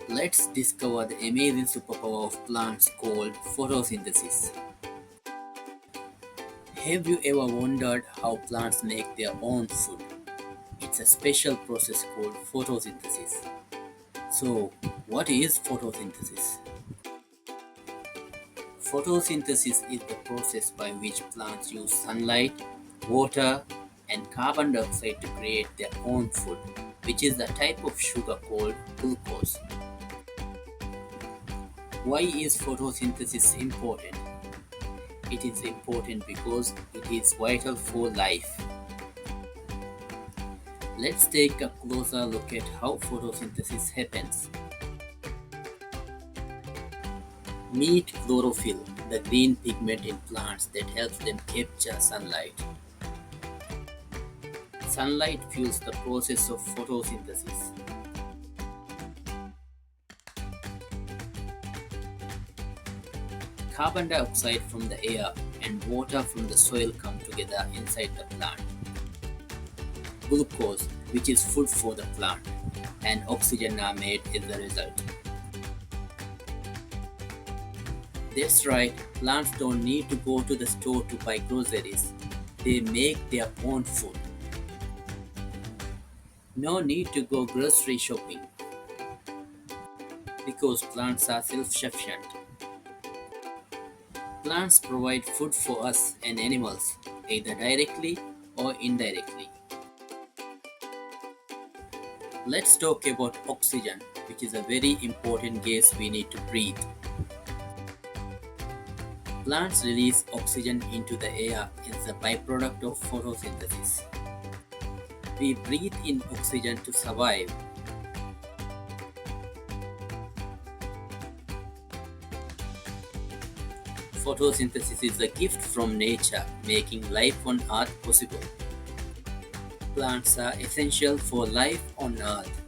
Let's discover the amazing superpower of plants called photosynthesis. Have you ever wondered how plants make their own food? It's a special process called photosynthesis. So, what is photosynthesis? Photosynthesis is the process by which plants use sunlight, water, and carbon dioxide to create their own food, which is a type of sugar called glucose. Why is photosynthesis important? It is important because it is vital for life. Let's take a closer look at how photosynthesis happens. Meet chlorophyll, the green pigment in plants that helps them capture sunlight. Sunlight fuels the process of photosynthesis. Carbon dioxide from the air and water from the soil come together inside the plant. Glucose, which is food for the plant, and oxygen are made as a result. That's right, plants don't need to go to the store to buy groceries. They make their own food. No need to go grocery shopping because plants are self-sufficient. Plants provide food for us and animals, either directly or indirectly. Let's talk about oxygen, which is a very important gas we need to breathe. Plants release oxygen into the air as a byproduct of photosynthesis. We breathe in oxygen to survive. Photosynthesis is a gift from nature, making life on Earth possible. Plants are essential for life on Earth.